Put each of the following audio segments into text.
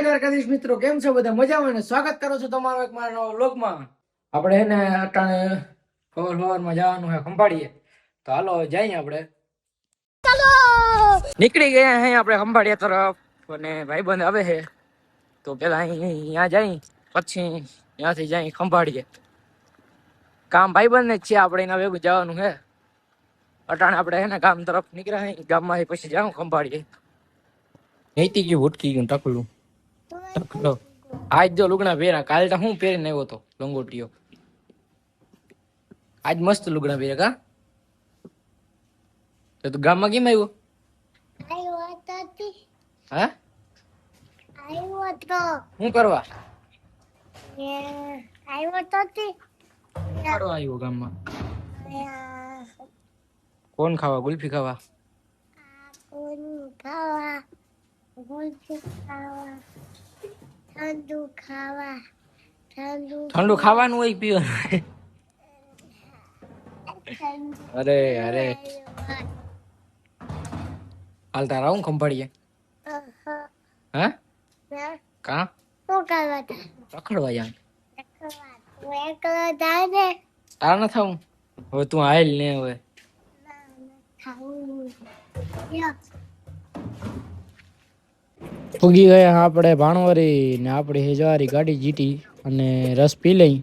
દ્વારકાધીશ મિત્રો, કેમ છો બધા? મજામાં ને? સ્વાગત કરું છું તમારો એક મારા નવા વ્લોગમાં. આપણે એને અટાણે સવારમાં જવાનું છે ખંભાળીએ, તો હાલો જઈએ આપણે. નીકળી ગયા અહીં આપણે ખંભાળિયા તરફ, અને ભાઈબંધ આવે છે તો પેલા અહીંયા જઈ પછી ત્યાંથી જઈ ખંભાળીએ. કામ ભાઈબંધ ને જ છે આપણે, એના ભેગું જવાનું છે. અટાણે આપણે એને ગામ તરફ નીકળ્યા, ગામમાંથી પછી જાઉં ખંભાળીએ. નૈતી ગયું ભૂટકી ગયું ટકલું ટકલો. આજ જો લુગડા પહેર્યા, કાલે તો હું પહેરીને આવ્યો હતો લંગોટીઓ. આજ મસ્ત લુગડા પહેર્યા કા? તો તું ગામમાં કેમ આવ્યો? હા, શું કરવા આવ્યો ગામમાં? કોણ ખાવા? ગુલ્ફી ખાવા? ઠંડુ ખાવાનું હોય પીવાનું? અરે અરે હાલતા રહું ખંભાળીએ. હા કા રખડવા યાર? તાર ન થાવું હવે, તું આયલ ને હવે. ઉગી ગયા આપણે ભાણવરી ને આપણી હેજવારી ગાડી જીટી અને રસ પી લઈ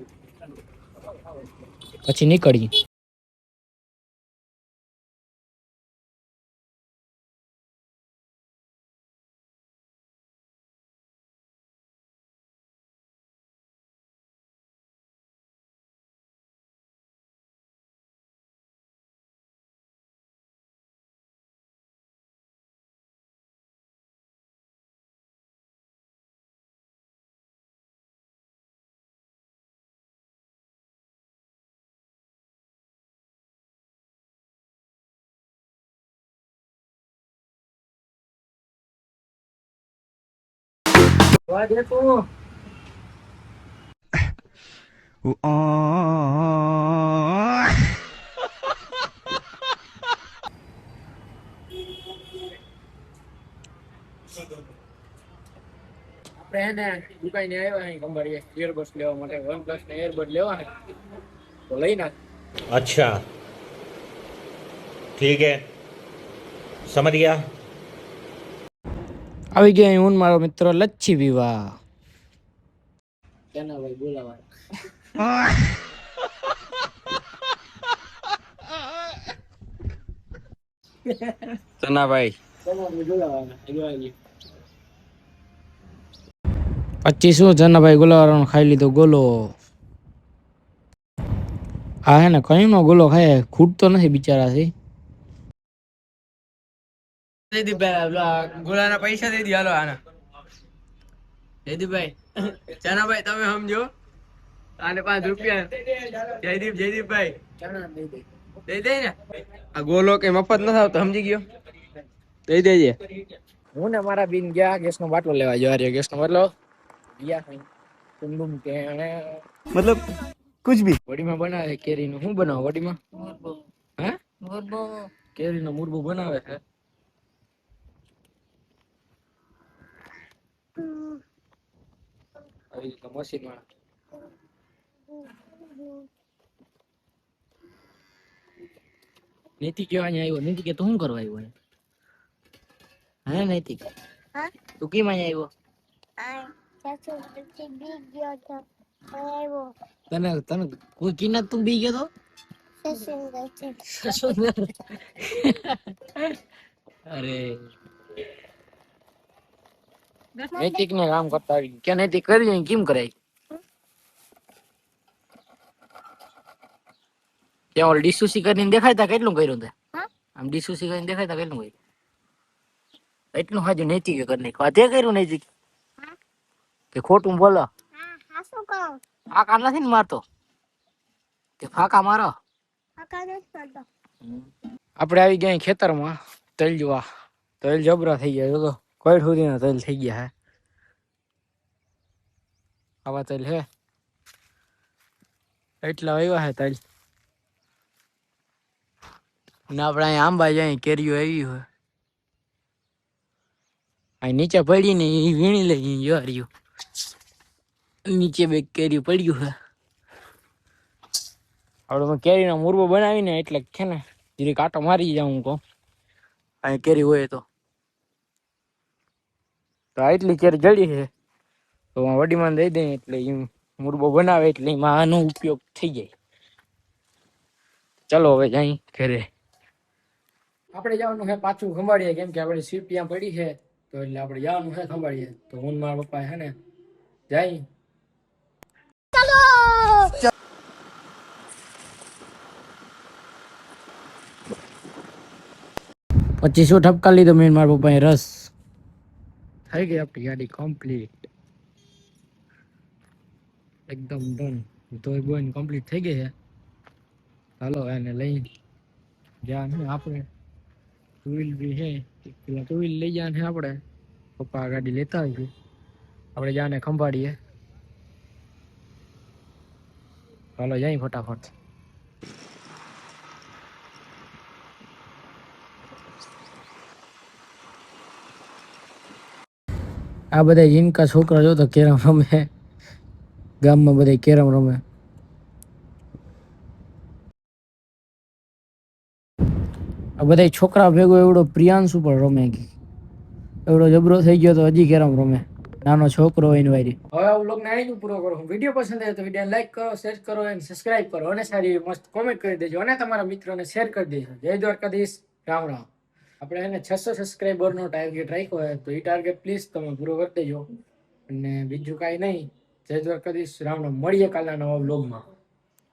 પછી નીકળી. આપણે એને દુકાને આવ્યા અહીં ખંભાળીએ એરબડ્સ લેવા માટે. OnePlus ને એરબડ લેવા તો લઈ નાખ. अच्छा ठीक है समझ गया. આવી ગયા હું મારો મિત્ર લચ્છી વિવાહ. કેના ભાઈ બોલાવા? ચનાભાઈ બોલાવાના 25 જનાભાઈ ગોલાવાળાનો ખાઈ લીધો ગોલો. હા હે ને કઈ નો ગોલો ખાય, ખૂટતો નથી બિચારાથી. ગોળાના પૈસા દઈ દી હાલો આના. જયદીપભાઈ ચનાભાઈ તમે સમજો આને 5 રૂપિયા. જયદીપભાઈ દઈ દે ને. આ ગોલો કે મફત ન આવતો સમજી ગયો, દઈ દેજે. હું ને મારા બીન ગયા ગેસ નો બાટલો લેવા જવા. ગેસ નો બાટલો ગયા ટુમડુમ કે મતલબ કુછ ભી વડીમાં બનાવે કેરી નું. શું બનાવો વડીમાં? હે કેરી નો મુરબો બનાવે છે. મશીનમાં નૈતિક કેવા અહીંયા આવ્યો? નૈતિક તું શું કરવા આવ્યો? હે નૈતિક તું કેમ અહીંયા આવ્યો? તને તને કોઈ કિના તું બી ગયો તો? અરે નૈતિક ને કામ કરતા આવી કે નૈતિક કરી કેમ કરાય? ત્યાં ઓલ ડીસુસી કરીને દેખાયતા કેટલું કર્યું તે? આમ ડીસુસી કરીને દેખાયતા કેટલું કર્યું? એટલું હાજુ નૈતિક કરી નાખ્યું. તે કર્યું નૈતિક કે ખોટું બોલો? ફાકા નથી ને મારતો કે ફાકા મારો? આપણે આવી ગયા ખેતરમાં તલ જોવા. તલ જબરા થઈ ગયા તો કોઈ સુધી ના તલ થઈ ગયા હે. આવા તલ હે એટલા આવ્યા હે તલ. ને આપણે અહીંયા આંબા જાય કેરીઓ આવી હોય. આ નીચે પડી ને એ વીણી લઈ રહ્યું નીચે બે કેરી પડ્યું છે આપણે મેં કેરીનો મુરબો બનાવીને એટલે છે ને જરીક કાંટો મારી જાઉં કહું અહીં કેરી હોય તો આટલી કેરી જડી છે તો વડીમાં દઈ દઈએ એટલે એમ મુરબો બનાવે એટલે એમાં આનો ઉપયોગ થઈ જાય. ચલો હવે જઈ ઘરે. આપણે જવાનું છે પાછું ખંભાળીએ કેમ કે આપણે સીટ ત્યાં પડી છે તો એટલે આપણે જવાનું છે ખંભાળીએ તો હું મારા પપ્પા છે ને જાય. 2500 ઠપકા લીધો મેં મારા પપ્પાએ રસ થઈ ગઈ આપણી ગાડી કમ્પ્લીટ એકદમ ડન તો બોન કમ્પ્લીટ થઈ ગઈ છે. ચાલો એને લઈ જ્યાં ને આપણે ટુ વ્હીલ બી છે પેલા ટુ વ્હીલ લઈ જાય છે આપણે પપ્પા ગાડી લેતા આવીએ આપણે જાને ખંભાળીએ. ચાલો જાય ફટાફટ. આ બધા જીનકા છોકરા જો તો કેરમ રમે ગામમાં બધા કેરમ રમે. આ બધા છોકરા ભેગો એવડો પ્રિયાંશુ પણ રમે એવડો જબરો થઈ ગયો તો હજી કેરમ રમે નાનો છોકરો હોય ને વારી. હવે આ વ્લોગને અહીં પૂરો કરો. વિડીયો પસંદ આવે તો વિડીયો લાઈક કરો, શેર કરો અને સબસ્ક્રાઇબ કરો અને સારી મસ્ત કોમેન્ટ કરી દેજો અને તમારા મિત્રોને શેર કરી દેજો. જય દ્વારકાધીશ. રામ રામ. આપણે એને 600 સબસ્ક્રાઇબરનો ટાર્ગેટ રાખ્યો હોય તો એ ટાર્ગેટ પ્લીઝ તમે પૂરો કરી દેજો અને બીજું કાંઈ નહીં. જય દ્વારકાધીશ. રામ રામ. મળીએ કાલના નવા વ્લોગમાં.